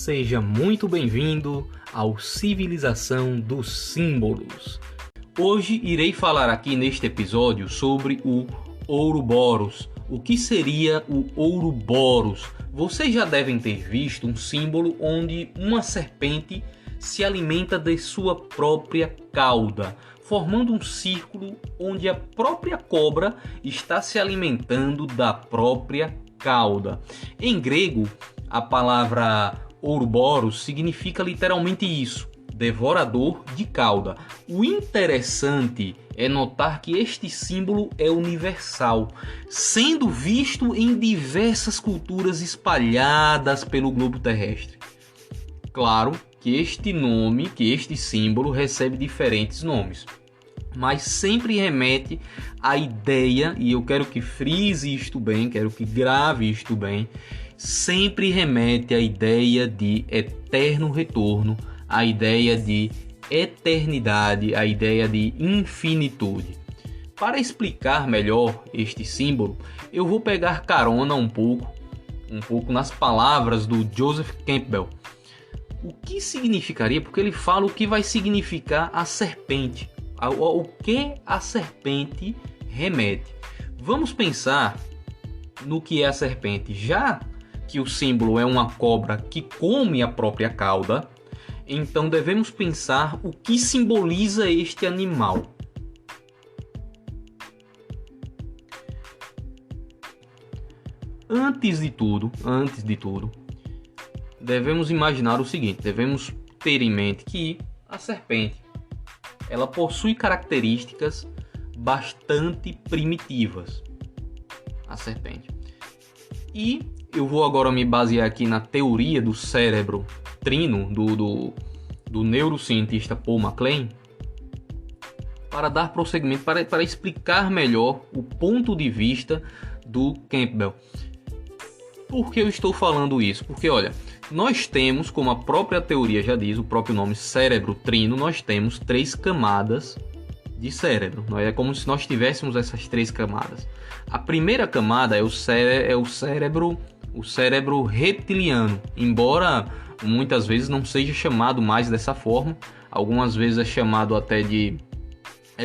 Seja muito bem-vindo ao Civilização dos Símbolos. Hoje irei falar aqui neste episódio sobre o Ouroboros. O que seria o Ouroboros? Vocês já devem ter visto um símbolo onde uma serpente se alimenta de sua própria cauda, formando um círculo onde a própria cobra está se alimentando da própria cauda. Em grego, a palavra Ouroboros significa literalmente isso, devorador de cauda. O interessante é notar que este símbolo é universal, sendo visto em diversas culturas espalhadas pelo globo terrestre. Claro que este símbolo recebe diferentes nomes, mas sempre remete à ideia, e eu quero que frise isto bem, quero que grave isto bem, sempre remete à ideia de eterno retorno, à ideia de eternidade, à ideia de infinitude. Para explicar melhor este símbolo, eu vou pegar carona um pouco nas palavras do Joseph Campbell. O que significaria, porque ele fala o que vai significar a serpente, o que a serpente remete. Vamos pensar no que é a serpente. Já que o símbolo é uma cobra que come a própria cauda, então devemos pensar o que simboliza este animal. Antes de tudo, devemos imaginar o seguinte, devemos ter em mente que a serpente, ela possui características bastante primitivas. A serpente. E eu vou agora me basear aqui na teoria do cérebro trino do neurocientista Paul MacLean para dar prosseguimento, para explicar melhor o ponto de vista do Campbell. Por que eu estou falando isso? Porque, olha, nós temos, como a própria teoria já diz, o próprio nome cérebro trino, nós temos 3 camadas de cérebro. É como se nós tivéssemos essas 3 camadas. A primeira camada é o cérebro reptiliano, embora muitas vezes não seja chamado mais dessa forma. Algumas vezes é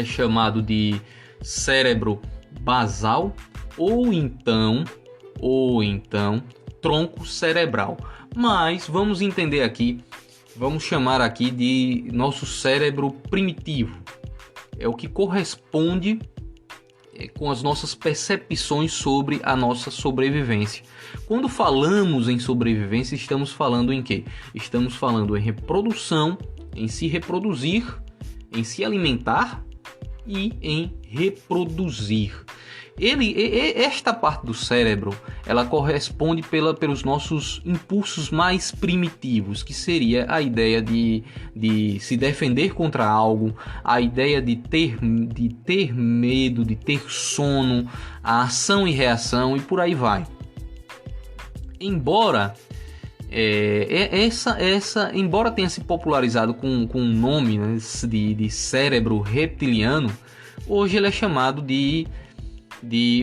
chamado de cérebro basal ou então tronco cerebral. Mas vamos entender aqui, vamos chamar aqui de nosso cérebro primitivo. É o que corresponde com as nossas percepções sobre a nossa sobrevivência. Quando falamos em sobrevivência, estamos falando em quê? Estamos falando em reprodução, em se reproduzir, em se alimentar e em reproduzir. Esta parte do cérebro, ela corresponde pelos nossos impulsos mais primitivos, que seria a ideia de se defender contra algo, a ideia de ter medo, de ter sono, a ação e reação e por aí vai. Embora embora tenha se popularizado com o nome, né, de cérebro reptiliano, hoje ele é chamado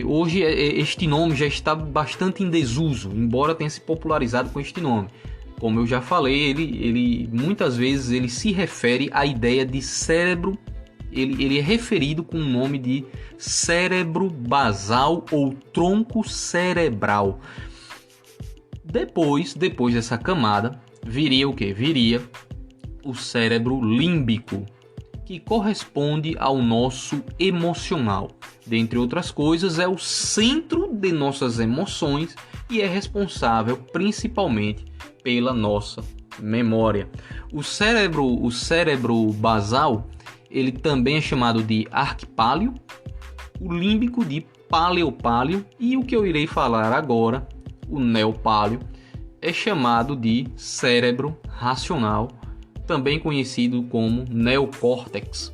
hoje este nome já está bastante em desuso, embora tenha se popularizado com este nome. Como eu já falei, ele muitas vezes ele se refere à ideia de cérebro, ele é referido com o nome de cérebro basal ou tronco cerebral. Depois dessa camada, viria o quê? Viria o cérebro límbico, que corresponde ao nosso emocional. Dentre outras coisas, é o centro de nossas emoções e é responsável principalmente pela nossa memória. O cérebro basal, ele também é chamado de arquipáleo, o límbico de paleopáleo e o que eu irei falar agora, o neopáleo, é chamado de cérebro racional, também conhecido como neocórtex.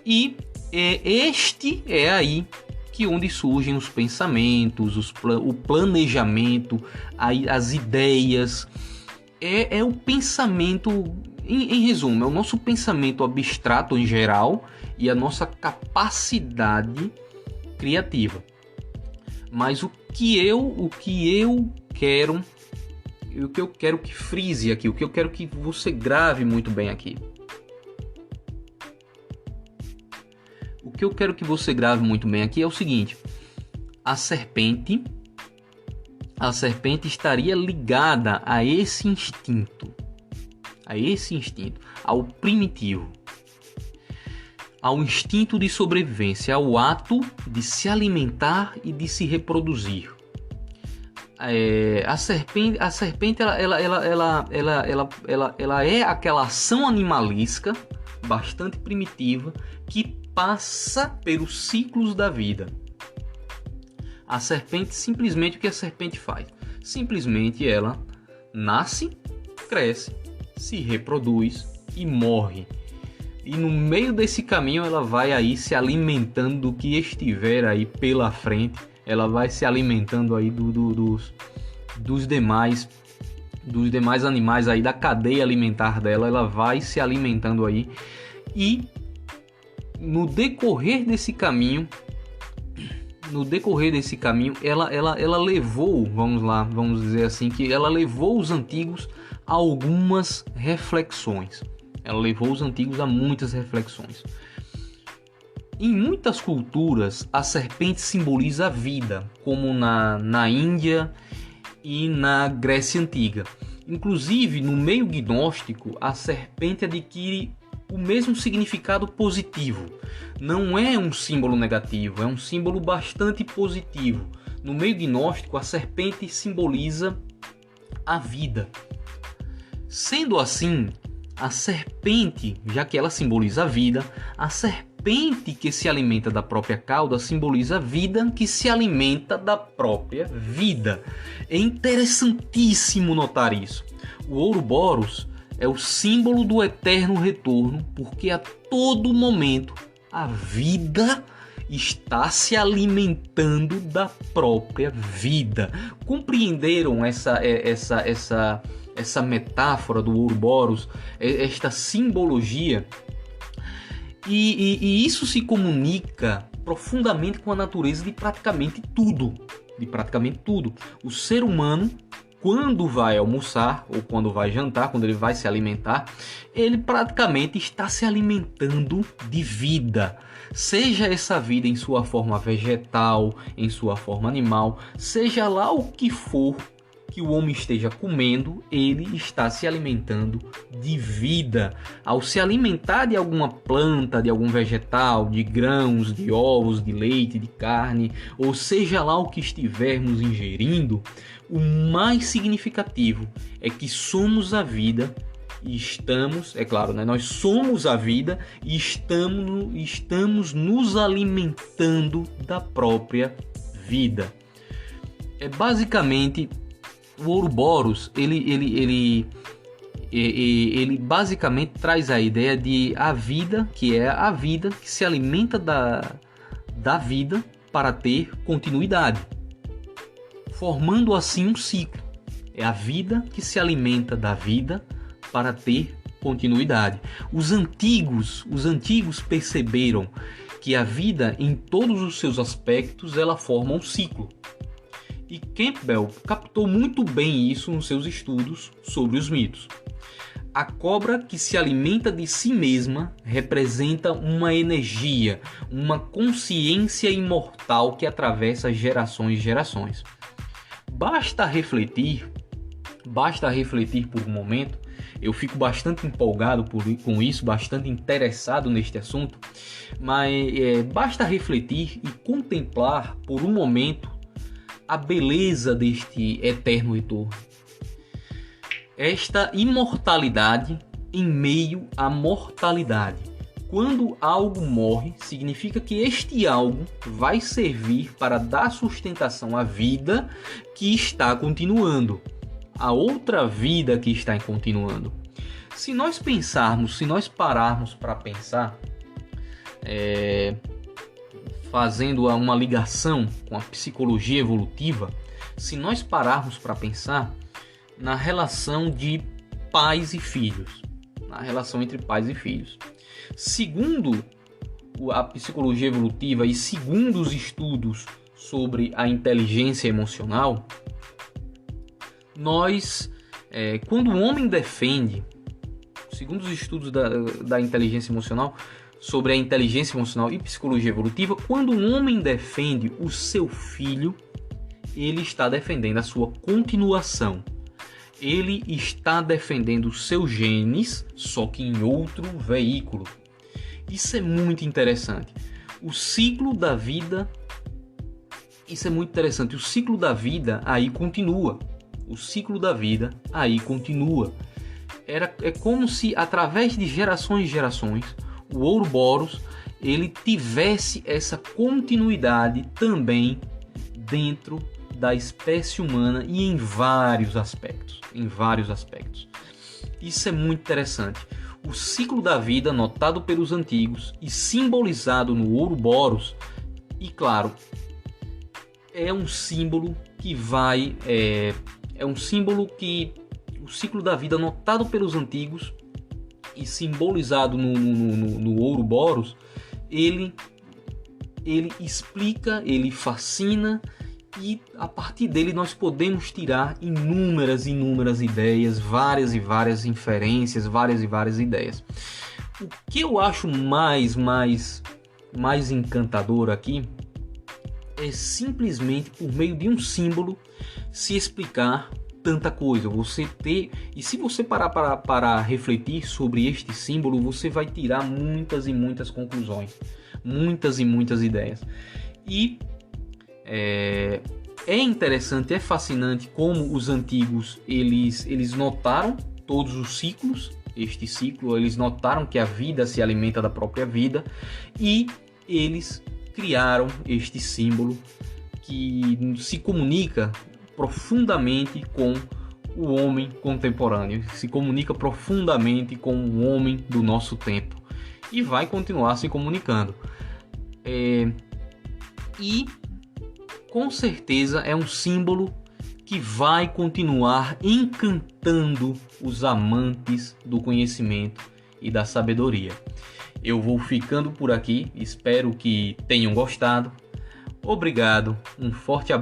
E este é aí que onde surgem os pensamentos, o planejamento, as ideias. É o pensamento, em resumo, é o nosso pensamento abstrato em geral e a nossa capacidade criativa. Mas o que eu quero o que eu quero que frise aqui, o que eu quero que você grave muito bem aqui. O que eu quero que você grave muito bem aqui é o seguinte: a serpente estaria ligada a esse instinto, ao primitivo, ao instinto de sobrevivência, ao ato de se alimentar e de se reproduzir. A serpente ela é aquela ação animalesca bastante primitiva que passa pelos ciclos da vida. A serpente, simplesmente o que a serpente faz? Simplesmente ela nasce, cresce, se reproduz e morre. E no meio desse caminho ela vai aí se alimentando do que estiver aí pela frente. Ela vai se alimentando aí dos demais animais aí, da cadeia alimentar dela. Ela vai se alimentando aí. E no decorrer desse caminho, ela levou, vamos dizer assim, que ela levou os antigos a algumas reflexões. Ela levou os antigos a muitas reflexões. Em muitas culturas, a serpente simboliza a vida, como na Índia e na Grécia Antiga. Inclusive, no meio gnóstico, a serpente adquire o mesmo significado positivo. Não é um símbolo negativo, é um símbolo bastante positivo. No meio gnóstico, a serpente simboliza a vida. Sendo assim, a serpente, já que ela simboliza a vida, a serpente que se alimenta da própria cauda simboliza a vida que se alimenta da própria vida. É interessantíssimo notar isso. O Ouroboros é o símbolo do eterno retorno, porque a todo momento a vida está se alimentando da própria vida. Compreenderam essa metáfora do Ouroboros, esta simbologia? E isso se comunica profundamente com a natureza de praticamente tudo. O ser humano, quando vai almoçar ou quando vai jantar, quando ele vai se alimentar, ele praticamente está se alimentando de vida. Seja essa vida em sua forma vegetal, em sua forma animal, seja lá o que for que o homem esteja comendo, ele está se alimentando de vida. Ao se alimentar de alguma planta, de algum vegetal, de grãos, de ovos, de leite, de carne, ou seja lá o que estivermos ingerindo, o mais significativo é que somos a vida e estamos, é claro, né? Nós somos a vida e estamos nos alimentando da própria vida. É basicamente o Ouroboros, ele basicamente traz a ideia de a vida, que é a vida que se alimenta da vida para ter continuidade, formando assim um ciclo. É a vida que se alimenta da vida para ter continuidade. Os antigos perceberam que a vida, em todos os seus aspectos, ela forma um ciclo. E Campbell captou muito bem isso nos seus estudos sobre os mitos. A cobra que se alimenta de si mesma representa uma energia, uma consciência imortal que atravessa gerações e gerações. Basta refletir por um momento. Eu fico bastante empolgado com isso, bastante interessado neste assunto, mas basta refletir e contemplar por um momento a beleza deste eterno retorno. Esta imortalidade em meio à mortalidade. Quando algo morre, significa que este algo vai servir para dar sustentação à vida que está continuando, a outra vida que está continuando. Se nós pararmos para pensar, fazendo uma ligação com a psicologia evolutiva, se nós pararmos para pensar na relação de pais e filhos, na relação entre pais e filhos. Segundo a psicologia evolutiva e segundo os estudos sobre a inteligência emocional, nós Quando o homem defende, segundo os estudos da inteligência emocional, sobre a inteligência emocional e psicologia evolutiva, quando um homem defende o seu filho, ele está defendendo a sua continuação. Ele está defendendo os seus genes, só que em outro veículo. Isso é muito interessante. O ciclo da vida, isso é muito interessante. O ciclo da vida aí continua. O ciclo da vida aí continua. É como se, através de gerações e gerações, o Ouroboros ele tivesse essa continuidade também dentro da espécie humana e em vários aspectos. Isso é muito interessante. O ciclo da vida, notado pelos antigos e simbolizado no Ouroboros, e claro, é um símbolo que o ciclo da vida notado pelos antigos e simbolizado no Ouroboros, ele explica, ele fascina, e a partir dele nós podemos tirar inúmeras ideias, várias e várias inferências, várias e várias ideias. O que eu acho mais encantador aqui é simplesmente por meio de um símbolo se explicar tanta coisa. E se você parar para refletir sobre este símbolo, você vai tirar muitas e muitas conclusões, muitas e muitas ideias. E é interessante, é fascinante como os antigos eles notaram todos os ciclos. Este ciclo, eles notaram que a vida se alimenta da própria vida e eles criaram este símbolo que se comunica profundamente com o homem contemporâneo, se comunica profundamente com o homem do nosso tempo e vai continuar se comunicando. E com certeza é um símbolo que vai continuar encantando os amantes do conhecimento e da sabedoria. Eu vou ficando por aqui, espero que tenham gostado. Obrigado, um forte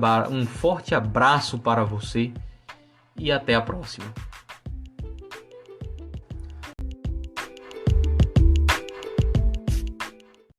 abraço para você e até a próxima.